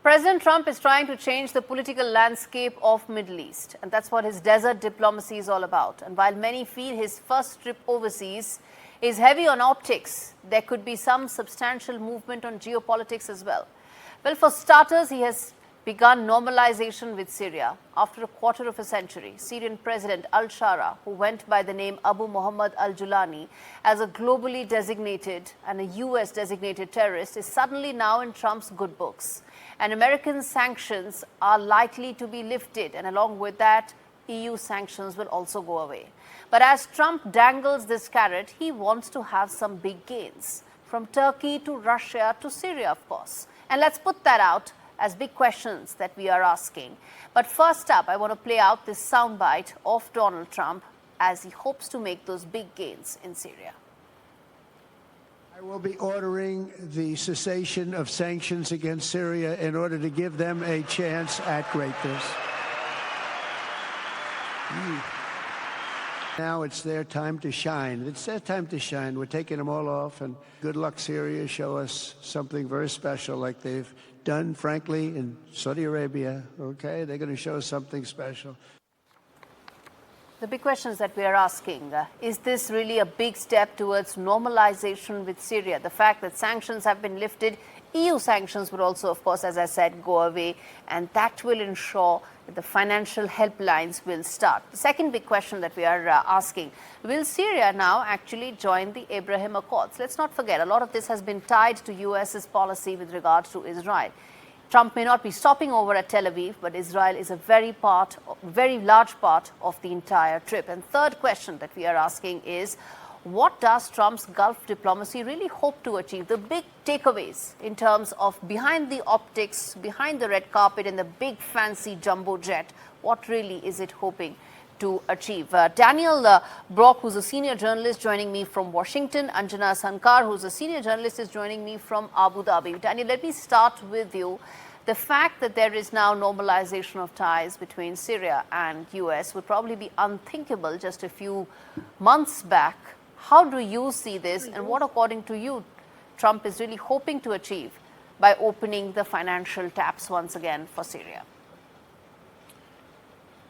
President Trump is trying to change the political landscape of Middle East, and that's what his desert diplomacy is all about. And while many feel his first trip overseas is heavy on optics, there could be some substantial movement on geopolitics as well. Well, for starters, he has begun normalization with Syria. After a quarter of a century, Syrian President al-Sharaa, who went by the name Abu Muhammad al-Julani as a globally designated and a US designated terrorist, is suddenly now in Trump's good books. And American sanctions are likely to be lifted, and along with that, EU sanctions will also go away. But as Trump dangles this carrot, he wants to have some big gains, from Turkey to Russia to Syria, of course. And let's put that out as big questions that we are asking. But first up, I want to play out this soundbite of Donald Trump as he hopes to make those big gains in Syria. I will be ordering the cessation of sanctions against Syria in order to give them a chance at greatness. Now it's their time to shine. It's their time to shine. We're taking them all off, and good luck, Syria. Show us something very special like they've done, frankly, in Saudi Arabia. Okay, they're going to show us something special. The big questions that we are asking, is this really a big step towards normalization with Syria? The fact that sanctions have been lifted, EU sanctions would also, of course, as I said, go away, and that will ensure that the financial helplines will start. The second big question that we are asking, will Syria now actually join the Abraham Accords? Let's not forget, a lot of this has been tied to US's policy with regard to Israel. Trump may not be stopping over at Tel Aviv, but Israel is a very large part of the entire trip. And third question that we are asking is, what does Trump's Gulf diplomacy really hope to achieve? The big takeaways in terms of behind the optics, behind the red carpet and the big fancy jumbo jet, what really is it hoping to achieve? Daniel Brock, who's a senior journalist, joining me from Washington. Anjana Sankar, who's a senior journalist, is joining me from Abu Dhabi. Daniel, let me start with you. The fact that there is now normalization of ties between Syria and US would probably be unthinkable just a few months back. How do you see this, and what, according to you, Trump is really hoping to achieve by opening the financial taps once again for Syria?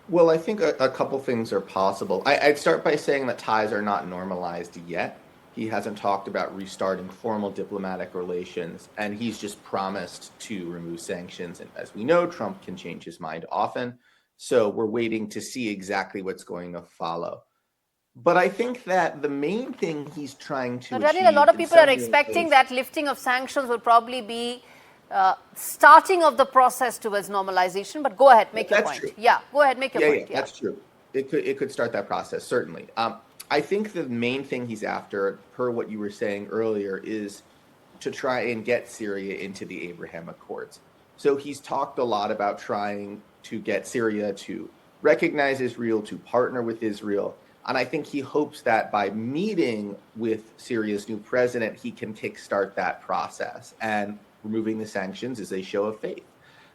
Well, I think a couple things are possible. I'd start by saying that ties are not normalized yet. He hasn't talked about restarting formal diplomatic relations, and he's just promised to remove sanctions. And as we know, Trump can change his mind often. So we're waiting to see exactly what's going to follow. But I think that the main thing he's trying to achieve... Daniel, a lot of people are expecting that lifting of sanctions will probably be starting of the process towards normalization. But go ahead, make your point. True. Yeah, go ahead, make your point. Yeah, that's true. It could start that process, certainly. I think the main thing he's after, per what you were saying earlier, is to try and get Syria into the Abraham Accords. So he's talked a lot about trying to get Syria to recognize Israel, to partner with Israel. And I think he hopes that by meeting with Syria's new president, he can kickstart that process. And removing the sanctions is a show of faith.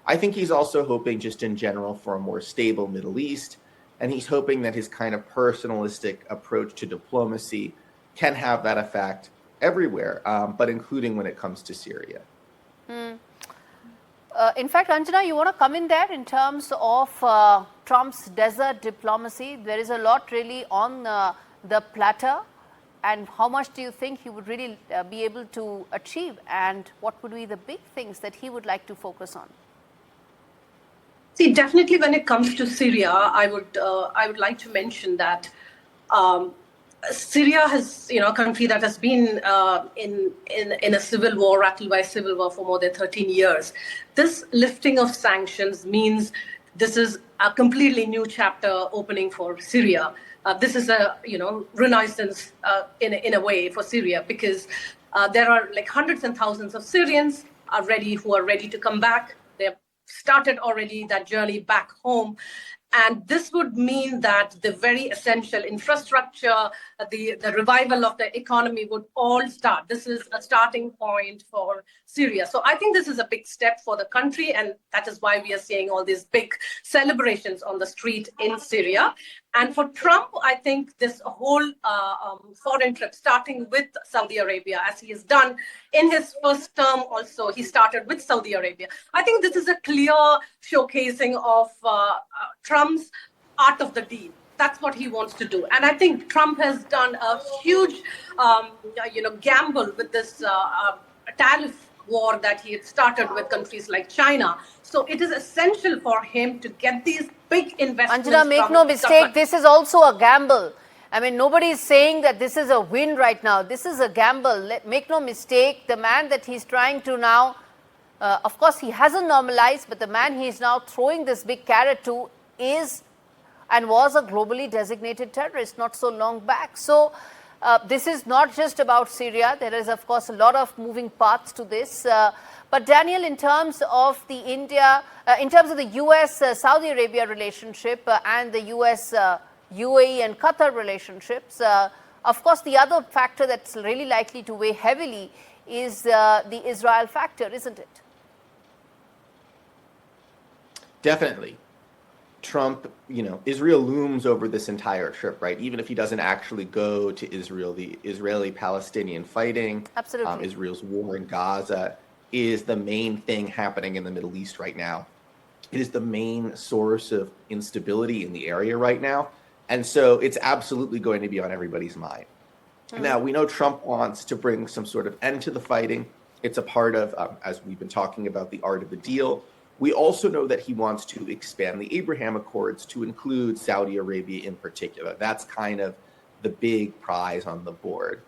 I think he's also hoping just in general for a more stable Middle East. And he's hoping that his kind of personalistic approach to diplomacy can have that effect everywhere, but including when it comes to Syria. In fact, Anjana, you want to come in there in terms of Trump's desert diplomacy? There is a lot really on the platter. And how much do you think he would really be able to achieve? And what would be the big things that he would like to focus on? See, definitely when it comes to Syria, I would like to mention that Syria has, a country that has been in a civil war, rattled by a civil war for more than 13 years. This lifting of sanctions means this is a completely new chapter opening for Syria. This is a, renaissance in a way for Syria, because there are like hundreds and thousands of Syrians who are ready to come back. They have started already that journey back home. And this would mean that the very essential infrastructure, the revival of the economy would all start. This is a starting point for Syria. So I think this is a big step for the country, and that is why we are seeing all these big celebrations on the street in Syria. And for Trump, I think this whole foreign trip, starting with Saudi Arabia, as he has done in his first term also, he started with Saudi Arabia. I think this is a clear showcasing of Trump's art of the deal. That's what he wants to do. And I think Trump has done a huge, gamble with this tariff war that he had started with countries like China. So it is essential for him to get these big investments. Anjana, make no mistake, this is also a gamble. I mean, nobody is saying that this is a win right now. This is a gamble. Make no mistake, the man that he's trying to now, of course, he hasn't normalized, but the man he is now throwing this big carrot to is and was a globally designated terrorist not so long back. So this is not just about Syria. There is, of course, a lot of moving parts to this. But Daniel, in terms of the US-Saudi Arabia relationship and the US-UAE and Qatar relationships, of course, the other factor that's really likely to weigh heavily is the Israel factor, isn't it? Definitely. Trump, Israel looms over this entire trip, right? Even if he doesn't actually go to Israel, the Israeli-Palestinian fighting, absolutely, Israel's war in Gaza is the main thing happening in the Middle East right now. It is the main source of instability in the area right now. And so it's absolutely going to be on everybody's mind. Now, we know Trump wants to bring some sort of end to the fighting. It's a part of, as we've been talking about, the art of the deal. We also know that he wants to expand the Abraham Accords to include Saudi Arabia in particular. That's kind of the big prize on the board.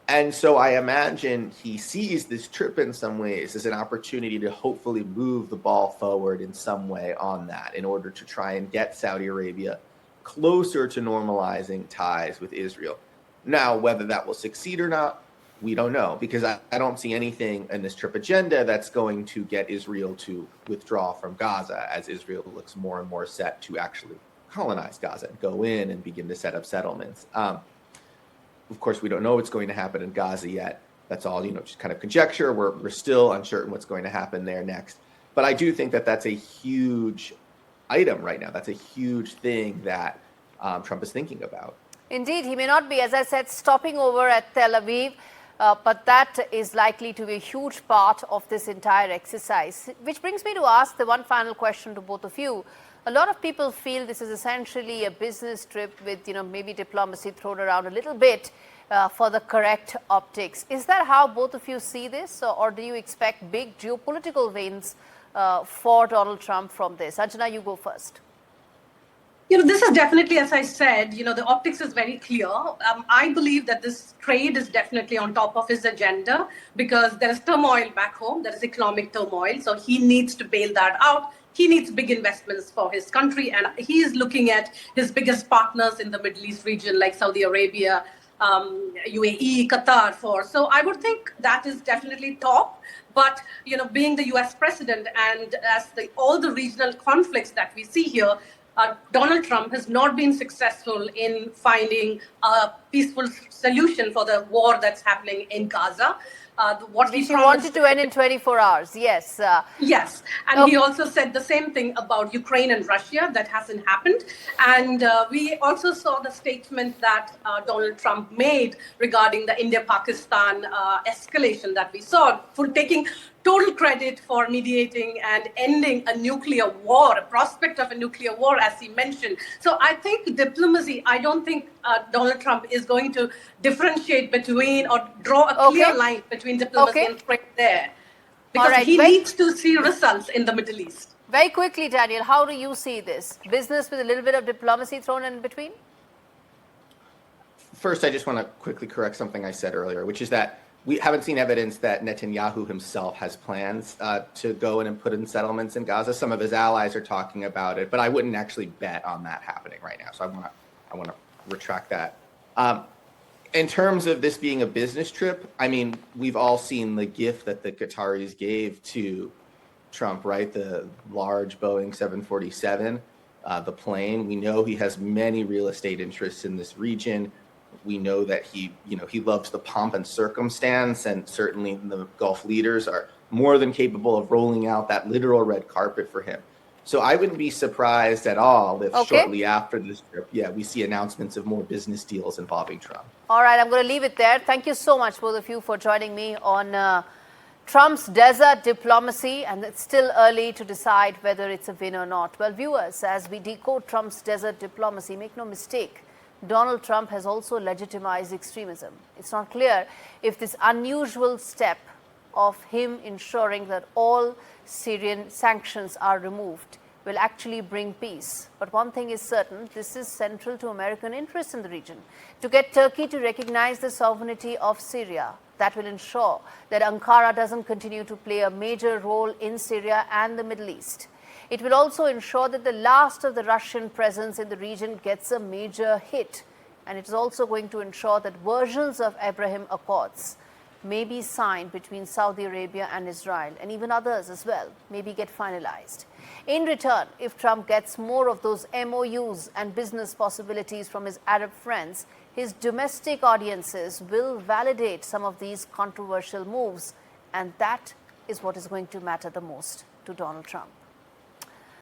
And so I imagine he sees this trip in some ways as an opportunity to hopefully move the ball forward in some way on that in order to try and get Saudi Arabia closer to normalizing ties with Israel. Now, whether that will succeed or not, we don't know, because I don't see anything in this trip agenda that's going to get Israel to withdraw from Gaza as Israel looks more and more set to actually colonize Gaza and go in and begin to set up settlements. Of course, we don't know what's going to happen in Gaza yet. That's all, just kind of conjecture. We're still uncertain what's going to happen there next. But I do think that that's a huge item right now. That's a huge thing that Trump is thinking about. Indeed, he may not be, as I said, stopping over at Tel Aviv. But that is likely to be a huge part of this entire exercise, which brings me to ask the one final question to both of you. A lot of people feel this is essentially a business trip with, maybe diplomacy thrown around a little bit for the correct optics. Is that how both of you see this, or do you expect big geopolitical wins for Donald Trump from this? Anjana, you go first. This is definitely, as I said, the optics is very clear. I believe that this trade is definitely on top of his agenda because there is turmoil back home. There is economic turmoil. So he needs to bail that out. He needs big investments for his country. And he is looking at his biggest partners in the Middle East region, like Saudi Arabia, UAE, Qatar. So I would think that is definitely top. But, being the US president and as all the regional conflicts that we see here, Donald Trump has not been successful in finding a peaceful solution for the war that's happening in Gaza. What he wanted to end in 24 hours, yes. Yes, and he also said the same thing about Ukraine and Russia. That hasn't happened. And we also saw the statement that Donald Trump made regarding the India-Pakistan escalation that we saw, for taking total credit for mediating and ending a nuclear war, a prospect of a nuclear war, as he mentioned. So I think diplomacy, I don't think Donald Trump is going to differentiate between or draw a clear line between diplomacy and trade there. Because he needs to see results in the Middle East. Very quickly, Daniel, how do you see this? Business with a little bit of diplomacy thrown in between? First, I just want to quickly correct something I said earlier, which is that we haven't seen evidence that Netanyahu himself has plans to go in and put in settlements in Gaza. Some of his allies are talking about it, but I wouldn't actually bet on that happening right now. So I want to retract that. In terms of this being a business trip, I mean, we've all seen the gift that the Qataris gave to Trump, right? The large Boeing 747, the plane. We know he has many real estate interests in this region. We know that he loves the pomp and circumstance, and certainly the Gulf leaders are more than capable of rolling out that literal red carpet for him. So I wouldn't be surprised at all if Okay. shortly after this trip, we see announcements of more business deals involving Trump. All right, I'm going to leave it there. Thank you so much, both of you, for joining me on Trump's desert diplomacy, and it's still early to decide whether it's a win or not. Well, viewers, as we decode Trump's desert diplomacy, make no mistake, Donald Trump has also legitimized extremism. It's not clear if this unusual step of him ensuring that all Syrian sanctions are removed will actually bring peace. But one thing is certain, this is central to American interests in the region. To get Turkey to recognize the sovereignty of Syria, that will ensure that Ankara doesn't continue to play a major role in Syria and the Middle East. It will also ensure that the last of the Russian presence in the region gets a major hit. And it is also going to ensure that versions of Abraham Accords may be signed between Saudi Arabia and Israel, and even others as well, maybe get finalized. In return, if Trump gets more of those MOUs and business possibilities from his Arab friends, his domestic audiences will validate some of these controversial moves, and that is what is going to matter the most to Donald Trump.